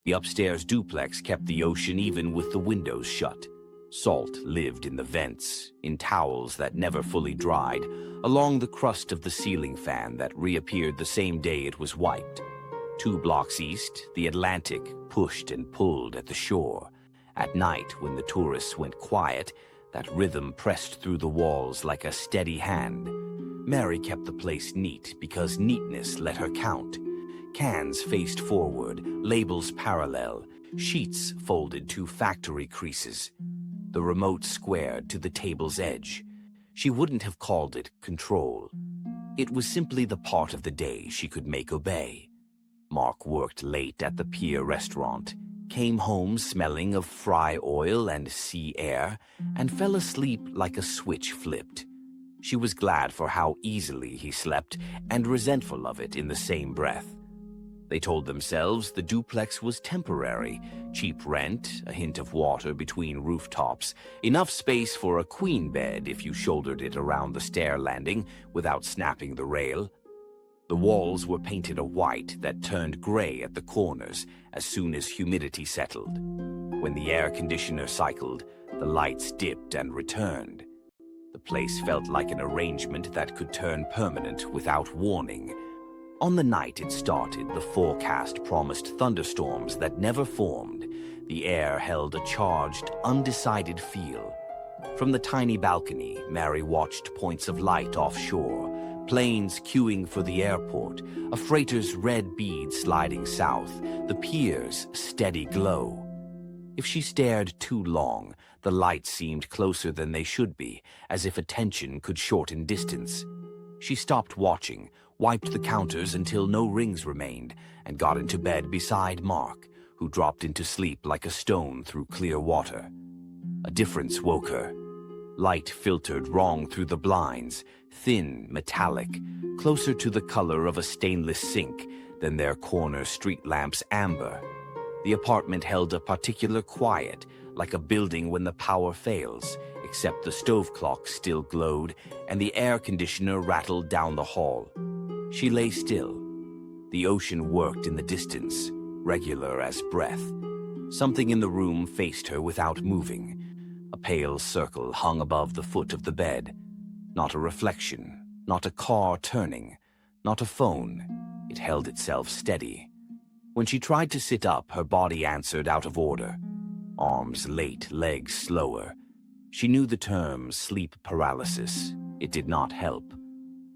The upstairs duplex kept the ocean even with the windows shut. Salt lived in the vents, in towels that never fully dried, along the crust of the ceiling fan that reappeared the same day it was wiped. 2 blocks east, the Atlantic pushed and pulled at the shore. At night, when the tourists went quiet, that rhythm pressed through the walls like a steady hand. Mary kept the place neat because neatness let her count. Cans faced forward, labels parallel, sheets folded to factory creases. The remote squared to the table's edge. She wouldn't have called it control. It was simply the part of the day she could make obey. Mark worked late at the pier restaurant, came home smelling of fry oil and sea air, and fell asleep like a switch flipped. She was glad for how easily he slept and resentful of it in the same breath. They told themselves the duplex was temporary, cheap rent, a hint of water between rooftops, enough space for a queen bed if you shouldered it around the stair landing without snapping the rail. The walls were painted a white that turned gray at the corners as soon as humidity settled. When the air conditioner cycled, the lights dipped and returned. The place felt like an arrangement that could turn permanent without warning. On the night it started, the forecast promised thunderstorms that never formed. The air held a charged, undecided feel. From the tiny balcony, Mary watched points of light offshore, planes queuing for the airport, a freighter's red bead sliding south, the pier's steady glow. If she stared too long, the lights seemed closer than they should be, as if attention could shorten distance. She stopped watching, wiped the counters until no rings remained, and got into bed beside Mark, who dropped into sleep like a stone through clear water. A difference woke her. Light filtered wrong through the blinds, thin, metallic, closer to the color of a stainless sink than their corner street lamp's amber. The apartment held a particular quiet, like a building when the power fails, except the stove clock still glowed and the air conditioner rattled down the hall. She lay still. The ocean worked in the distance, regular as breath. Something in the room faced her without moving. A pale circle hung above the foot of the bed. Not a reflection, not a car turning, not a phone. It held itself steady. When she tried to sit up, her body answered out of order. Arms late, legs slower. She knew the term sleep paralysis. It did not help.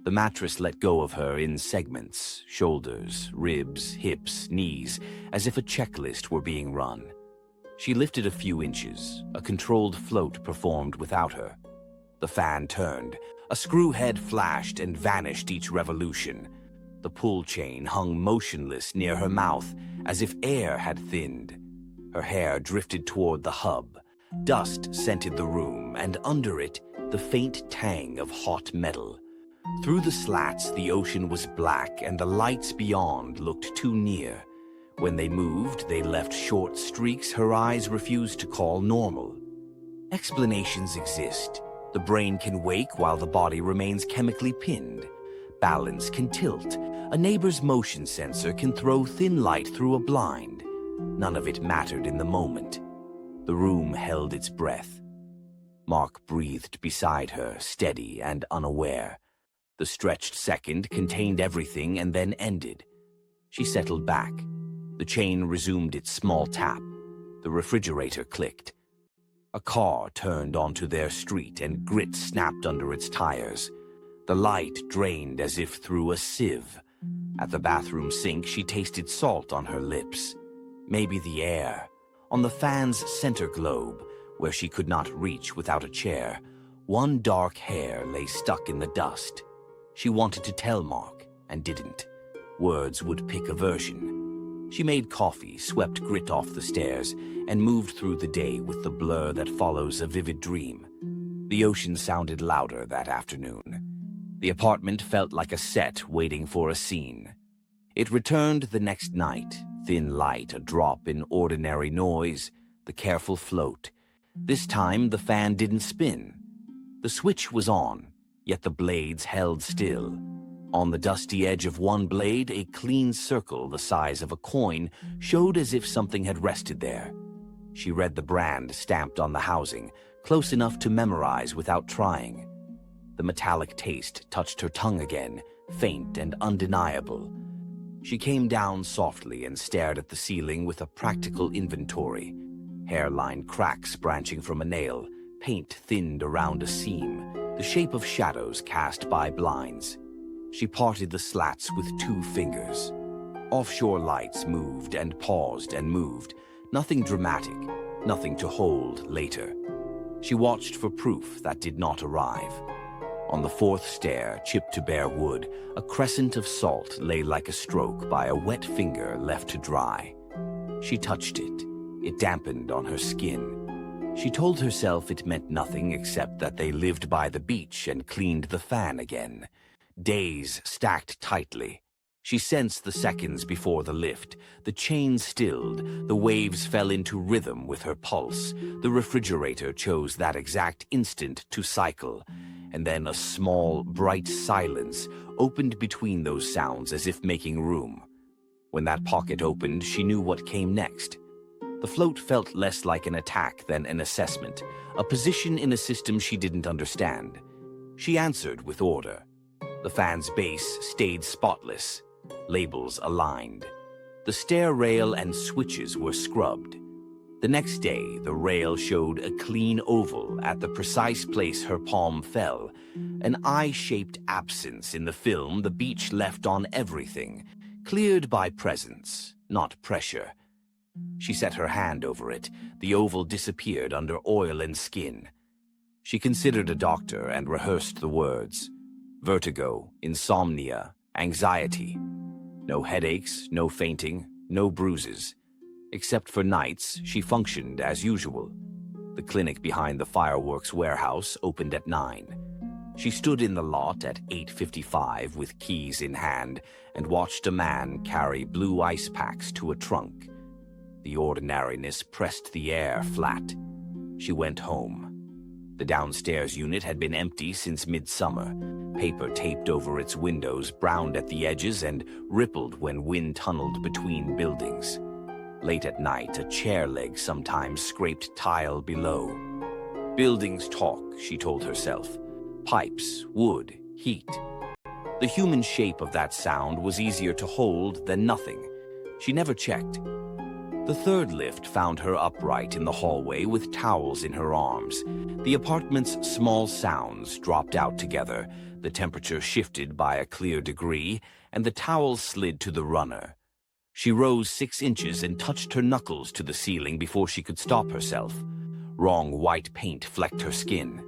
The mattress let go of her in segments, shoulders, ribs, hips, knees, as if a checklist were being run. She lifted a few inches. A controlled float performed without her. The fan turned. A screw head flashed and vanished each revolution. The pull chain hung motionless near her mouth, as if air had thinned. Her hair drifted toward the hub. Dust scented the room, and under it, the faint tang of hot metal. Through the slats, the ocean was black, and the lights beyond looked too near. When they moved, they left short streaks her eyes refused to call normal. Explanations exist. The brain can wake while the body remains chemically pinned. Balance can tilt. A neighbor's motion sensor can throw thin light through a blind. None of it mattered in the moment. The room held its breath. Mark breathed beside her, steady and unaware. The stretched second contained everything and then ended. She settled back. The chain resumed its small tap. The refrigerator clicked. A car turned onto their street and grit snapped under its tires. The light drained as if through a sieve. At the bathroom sink, she tasted salt on her lips. Maybe the air. On the fan's center globe, where she could not reach without a chair, one dark hair lay stuck in the dust. She wanted to tell Mark, and didn't. Words would pick a version. She made coffee, swept grit off the stairs, and moved through the day with the blur that follows a vivid dream. The ocean sounded louder that afternoon. The apartment felt like a set waiting for a scene. It returned the next night, thin light, a drop in ordinary noise, the careful float. This time the fan didn't spin. The switch was on, yet the blades held still. On the dusty edge of one blade, a clean circle the size of a coin showed as if something had rested there. She read the brand stamped on the housing, close enough to memorize without trying. The metallic taste touched her tongue again, faint and undeniable. She came down softly and stared at the ceiling with a practical inventory. Hairline cracks branching from a nail, paint thinned around a seam, the shape of shadows cast by blinds. She parted the slats with 2 fingers. Offshore lights moved and paused and moved. Nothing dramatic, nothing to hold later. She watched for proof that did not arrive. On the 4th stair, chipped to bare wood, a crescent of salt lay like a stroke by a wet finger left to dry. She touched it. It dampened on her skin. She told herself it meant nothing except that they lived by the beach and cleaned the fan again. Days stacked tightly. She sensed the seconds before the lift. The chain stilled. The waves fell into rhythm with her pulse. The refrigerator chose that exact instant to cycle. And then a small, bright silence opened between those sounds as if making room. When that pocket opened, she knew what came next. The float felt less like an attack than an assessment, a position in a system she didn't understand. She answered with order. The fan's base stayed spotless, labels aligned. The stair rail and switches were scrubbed. The next day, the rail showed a clean oval at the precise place her palm fell, an eye-shaped absence in the film the beach left on everything, cleared by presence, not pressure. She set her hand over it. The oval disappeared under oil and skin. She considered a doctor and rehearsed the words. Vertigo, insomnia, anxiety. No headaches, no fainting, no bruises. Except for nights, she functioned as usual. The clinic behind the fireworks warehouse opened at 9. She stood in the lot at 8:55 with keys in hand and watched a man carry blue ice packs to a trunk. The ordinariness pressed the air flat. She went home. The downstairs unit had been empty since midsummer. Paper taped over its windows browned at the edges and rippled when wind tunneled between buildings. Late at night, a chair leg sometimes scraped tile below. Buildings talk, she told herself. Pipes, wood, heat. The human shape of that sound was easier to hold than nothing. She never checked. The 3rd lift found her upright in the hallway with towels in her arms. The apartment's small sounds dropped out together. The temperature shifted by a clear degree, and the towels slid to the runner. She rose 6 inches and touched her knuckles to the ceiling before she could stop herself. Wrong white paint flecked her skin.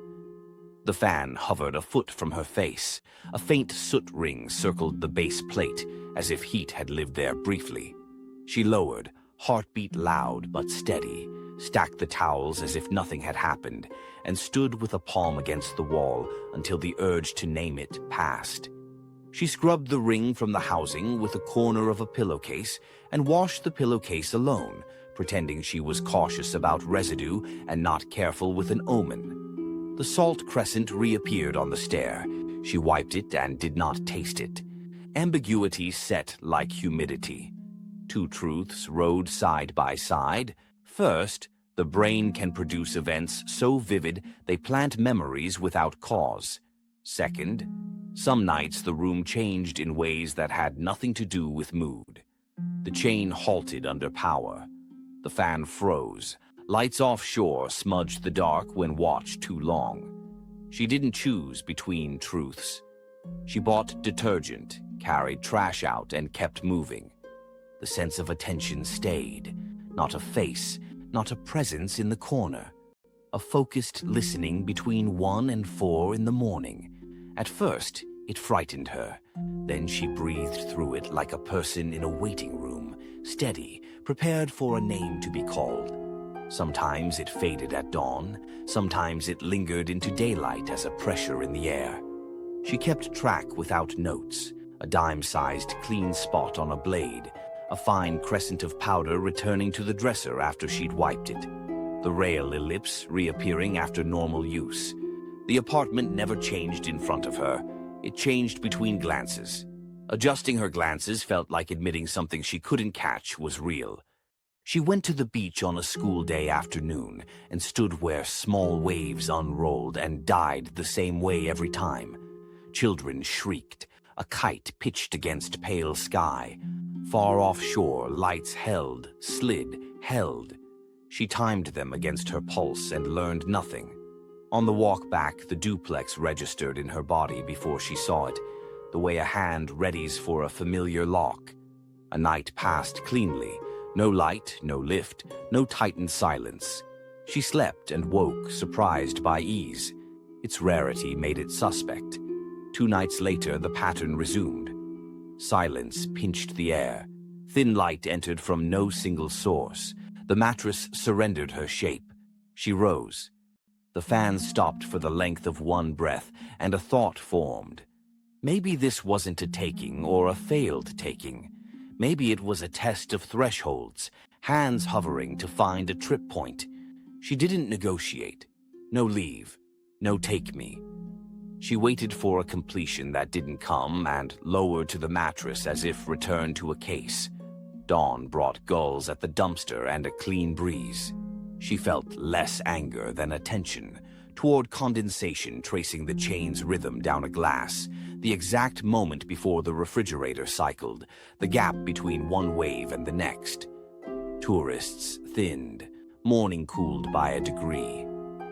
The fan hovered a foot from her face. A faint soot ring circled the base plate, as if heat had lived there briefly. She lowered, heartbeat loud but steady, stacked the towels as if nothing had happened, and stood with a palm against the wall until the urge to name it passed. She scrubbed the ring from the housing with a corner of a pillowcase and washed the pillowcase alone, pretending she was cautious about residue and not careful with an omen. The salt crescent reappeared on the stair. She wiped it and did not taste it. Ambiguity set like humidity. 2 truths rode side by side. First, the brain can produce events so vivid they plant memories without cause. Second, some nights the room changed in ways that had nothing to do with mood. The chain halted under power. The fan froze. Lights offshore smudged the dark when watched too long. She didn't choose between truths. She bought detergent, carried trash out, and kept moving. The sense of attention stayed. Not a face, not a presence in the corner. A focused listening between 1 and 4 in the morning. At first, it frightened her. Then she breathed through it like a person in a waiting room, steady, prepared for a name to be called. Sometimes it faded at dawn. Sometimes it lingered into daylight as a pressure in the air. She kept track without notes. A dime-sized clean spot on a blade. A fine crescent of powder returning to the dresser after she'd wiped it. The rail ellipse reappearing after normal use. The apartment never changed in front of her. It changed between glances. Adjusting her glances felt like admitting something she couldn't catch was real. She went to the beach on a school day afternoon and stood where small waves unrolled and died the same way every time. Children shrieked. A kite pitched against pale sky. Far offshore, lights held, slid, held. She timed them against her pulse and learned nothing. On the walk back, the duplex registered in her body before she saw it, the way a hand readies for a familiar lock. A night passed cleanly. No light, no lift, no tightened silence. She slept and woke, surprised by ease. Its rarity made it suspect. 2 nights later, the pattern resumed. Silence pinched the air. Thin light entered from no single source. The mattress surrendered her shape. She rose. The fan stopped for the length of one breath, and a thought formed. Maybe this wasn't a taking or a failed taking. Maybe it was a test of thresholds, hands hovering to find a trip point. She didn't negotiate. No leave. No take me. She waited for a completion that didn't come and lowered to the mattress as if returned to a case. Dawn brought gulls at the dumpster and a clean breeze. She felt less anger than attention, toward condensation tracing the chain's rhythm down a glass, the exact moment before the refrigerator cycled, the gap between one wave and the next. Tourists thinned, morning cooled by a degree.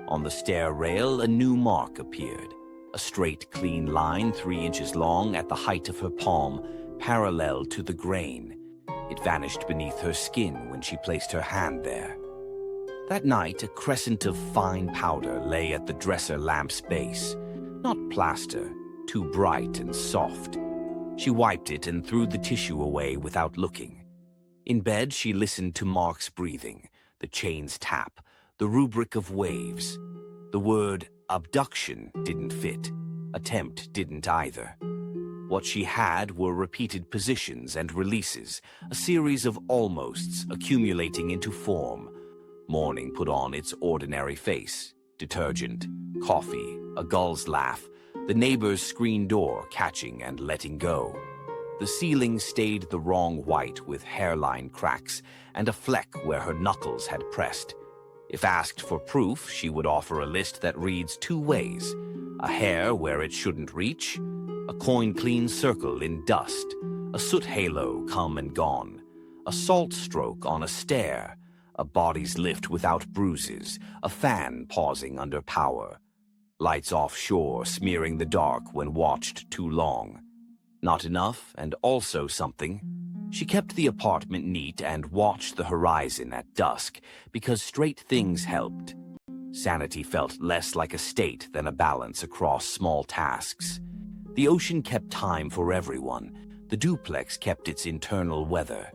On the stair rail, a new mark appeared. A straight, clean line 3 inches long at the height of her palm, parallel to the grain. It vanished beneath her skin when she placed her hand there. That night, a crescent of fine powder lay at the dresser lamp's base. Not plaster, too bright and soft. She wiped it and threw the tissue away without looking. In bed, she listened to Mark's breathing, the chain's tap, the rubric of waves. The word abduction didn't fit. Attempt didn't either. What she had were repeated positions and releases, a series of almosts accumulating into form. Morning put on its ordinary face. Detergent, coffee, a gull's laugh, the neighbor's screen door catching and letting go. The ceiling stayed the wrong white with hairline cracks and a fleck where her knuckles had pressed. If asked for proof, she would offer a list that reads 2 ways. A hair where it shouldn't reach, a coin-clean circle in dust, a soot halo come and gone, a salt stroke on a stair, a body's lift without bruises, a fan pausing under power. Lights offshore smearing the dark when watched too long. Not enough, and also something. She kept the apartment neat and watched the horizon at dusk, because straight things helped. Sanity felt less like a state than a balance across small tasks. The ocean kept time for everyone. The duplex kept its internal weather.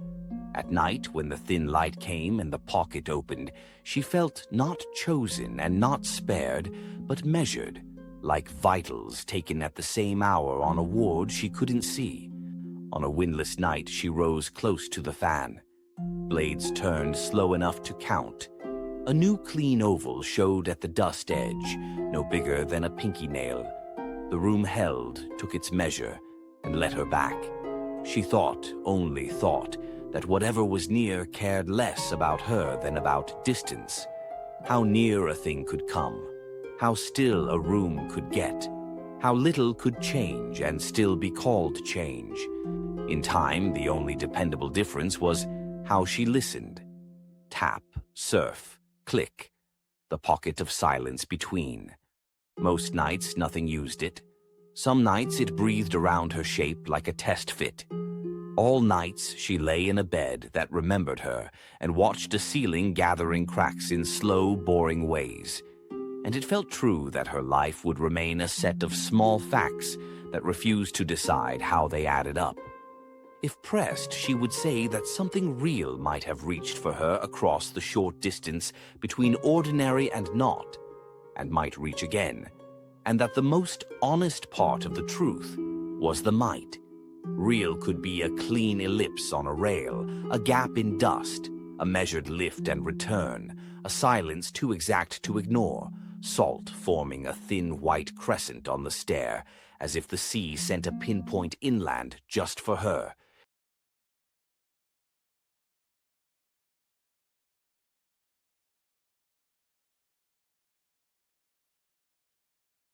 At night, when the thin light came and the pocket opened, she felt not chosen and not spared, but measured, like vitals taken at the same hour on a ward she couldn't see. On a windless night, she rose close to the fan. Blades turned slow enough to count. A new clean oval showed at the dust edge, no bigger than a pinky nail. The room held, took its measure, and let her back. She thought, only thought, that whatever was near cared less about her than about distance. How near a thing could come, how still a room could get, how little could change and still be called change. In time, the only dependable difference was how she listened. Tap, surf, click, the pocket of silence between. Most nights, nothing used it. Some nights, it breathed around her shape like a test fit. All nights, she lay in a bed that remembered her and watched a ceiling gathering cracks in slow, boring ways. And it felt true that her life would remain a set of small facts that refused to decide how they added up. If pressed, she would say that something real might have reached for her across the short distance between ordinary and not, and might reach again, and that the most honest part of the truth was the might. Real could be a clean ellipse on a rail, a gap in dust, a measured lift and return, a silence too exact to ignore, salt forming a thin white crescent on the stair, as if the sea sent a pinpoint inland just for her,